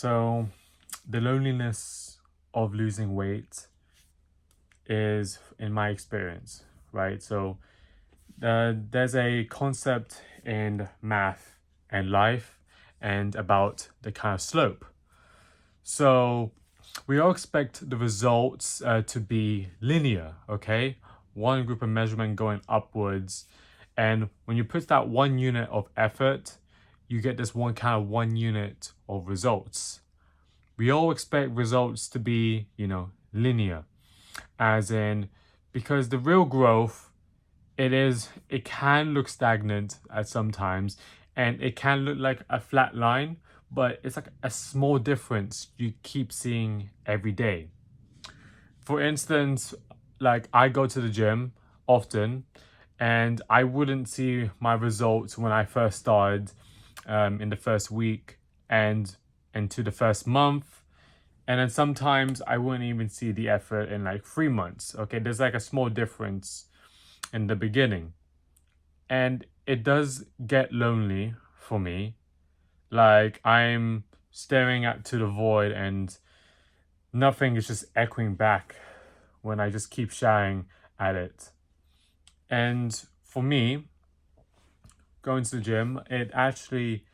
So, the loneliness of losing weight is, in my experience, right? So, there's a concept in math and life and about the kind of slope. So, we all expect the results to be linear, okay? One group of measurement going upwards. And when you put that 1 unit of effort, you get this one unit of results. We all expect results to be, linear, as in, because the real growth, it can look stagnant at sometimes, and it can look like a flat line, but it's like a small difference you keep seeing every day. For instance, like I go to the gym often, and I wouldn't see my results when I first started in the first week and into the first month. And then sometimes I wouldn't even see the effort in like 3 months. Okay, there's like a small difference in the beginning. And it does get lonely for me. Like I'm staring at to the void and nothing is just echoing back when I just keep shouting at it. And for me, going to the gym, it actually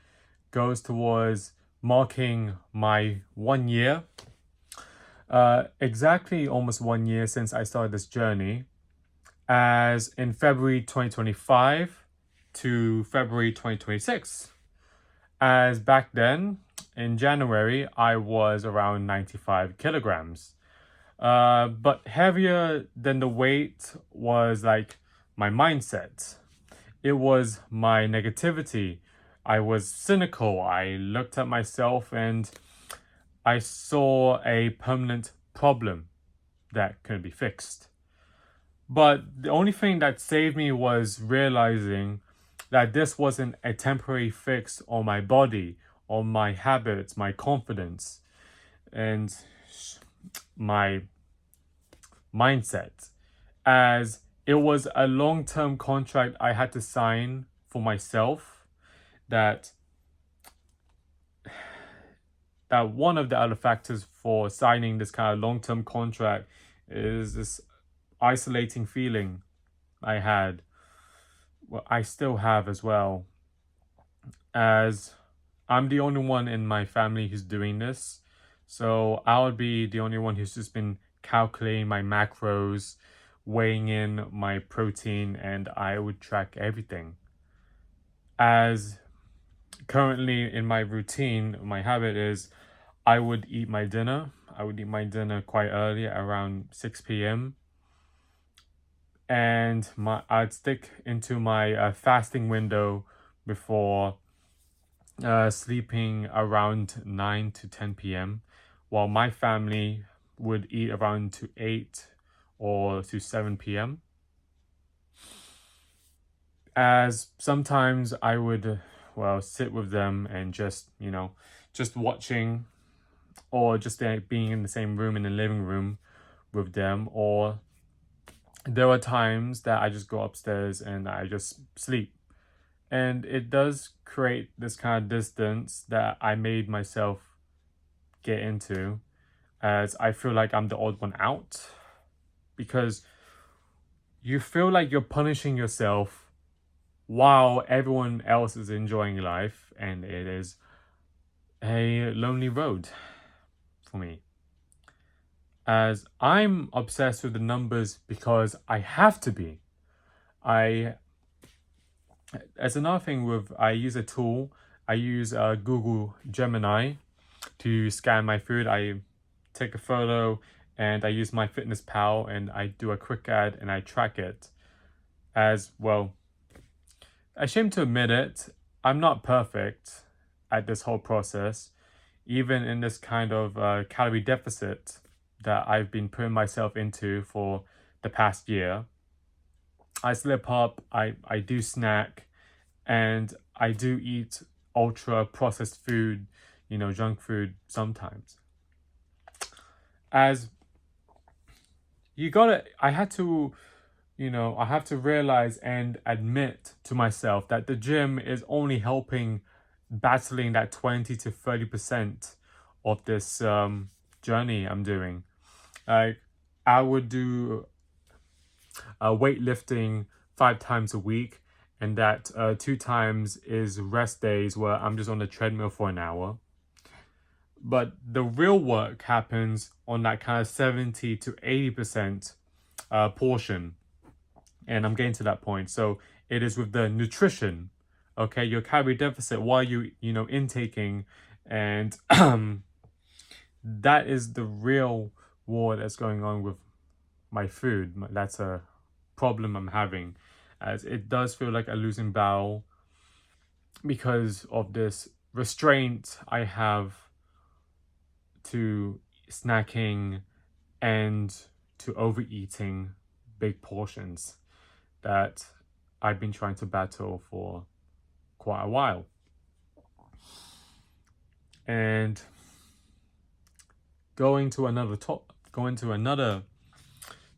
goes towards marking my 1 year. Exactly almost 1 year since I started this journey, as in February 2025 to February 2026. As back then, in January, I was around 95 kilograms. But heavier than the weight was like my mindset. It was my negativity. I was cynical. I looked at myself and I saw a permanent problem that could be fixed. But the only thing that saved me was realizing that this wasn't a temporary fix on my body, on my habits, my confidence, and my mindset, as it was a long-term contract I had to sign for myself. That one of the other factors for signing this kind of long-term contract is this isolating feeling I had. Well, I still have as well, as I'm the only one in my family who's doing this. So I'll be the only one who's just been calculating my macros, weighing in my protein, and I would track everything. As currently in my routine, my habit is I would eat my dinner. I would eat my dinner quite early, around 6 p.m. And I'd stick into my fasting window before sleeping around 9 to 10 p.m., while my family would eat around to 8 or to 7 p.m. As sometimes I would, sit with them and just watching, or just being in the same room in the living room with them, or there were times that I just go upstairs and I just sleep. And it does create this kind of distance that I made myself get into, as I feel like I'm the odd one out, because you feel like you're punishing yourself while everyone else is enjoying life, and it is a lonely road for me. As I'm obsessed with the numbers because I have to be. As another thing with, I use a tool. I use Google Gemini to scan my food. I take a photo and I use MyFitnessPal and I do a quick ad and I track it. As well, ashamed to admit it, I'm not perfect at this whole process. Even in this kind of calorie deficit that I've been putting myself into for the past year, I slip up, I do snack, and I do eat ultra processed food, junk food sometimes. As I had to, I have to realize and admit to myself that the gym is only helping battling that 20 to 30% of this journey I'm doing. Like, I would do weightlifting 5 times a week, and that 2 times is rest days where I'm just on the treadmill for an hour. But the real work happens on that kind of 70 to 80% portion, and I'm getting to that point. So it is with the nutrition, okay, your calorie deficit, while you know, intaking, and that is the real war that's going on with my food. That's a problem I'm having, as it does feel like a losing battle because of this restraint I have to snacking and to overeating big portions that I've been trying to battle for quite a while. And going to another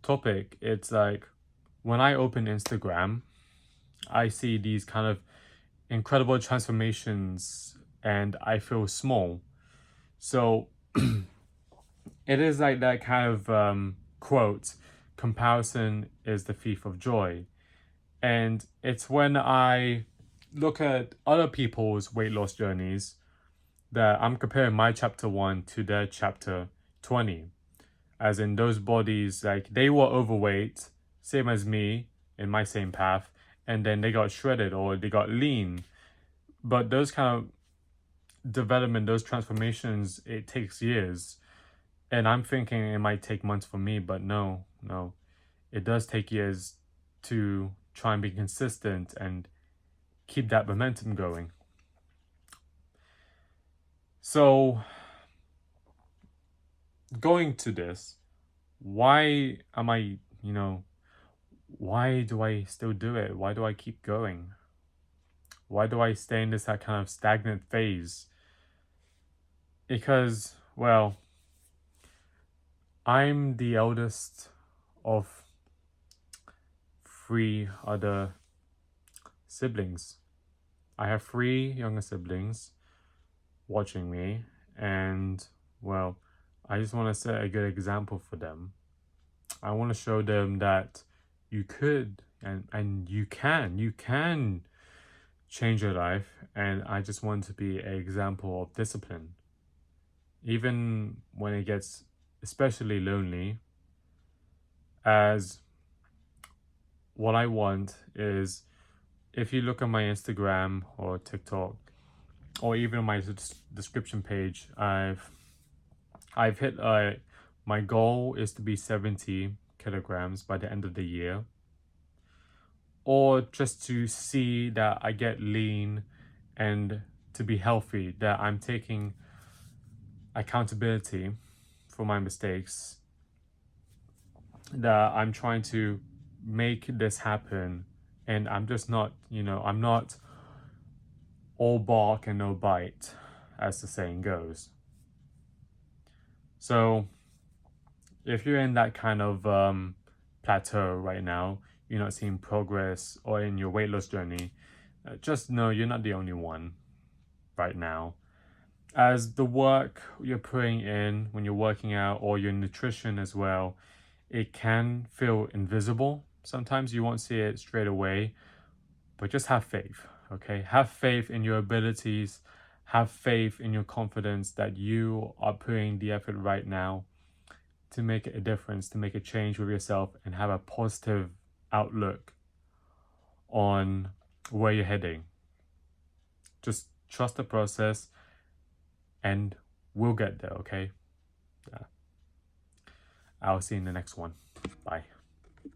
topic, it's like when I open Instagram, I see these kind of incredible transformations and I feel small. So it is like that kind of quote, comparison is the thief of joy. And it's when I look at other people's weight loss journeys that I'm comparing my chapter 1 to their chapter 20. As in, those bodies, like, they were overweight, same as me, in my same path, and then they got shredded or they got lean. But those kind of development, those transformations, it takes years. And I'm thinking it might take months for me, but no. It does take years to try and be consistent and keep that momentum going. So, going to this, why am I, why do I still do it? Why do I keep going? Why do I stay in this kind of stagnant phase? Because, well, I'm the eldest of 3 other siblings. I have 3 younger siblings watching me, and, well, I just want to set a good example for them. I want to show them that you could and you can change your life, and I just want to be an example of discipline. Even when it gets especially lonely, as what I want is, if you look at my Instagram or TikTok, or even my description page, I've hit my goal is to be 70 kilograms by the end of the year, or just to see that I get lean and to be healthy, that I'm taking accountability for my mistakes, that I'm trying to make this happen, and I'm just not, I'm not all bark and no bite, as the saying goes. So if you're in that kind of plateau right now, you're not seeing progress or in your weight loss journey, just know you're not the only one right now. As the work you're putting in when you're working out, or your nutrition as well, it can feel invisible. Sometimes you won't see it straight away, but just have faith, okay? Have faith in your abilities. Have faith in your confidence that you are putting the effort right now to make a difference, to make a change with yourself, and have a positive outlook on where you're heading. Just trust the process and we'll get there, okay? I'll see you in the next one. Bye.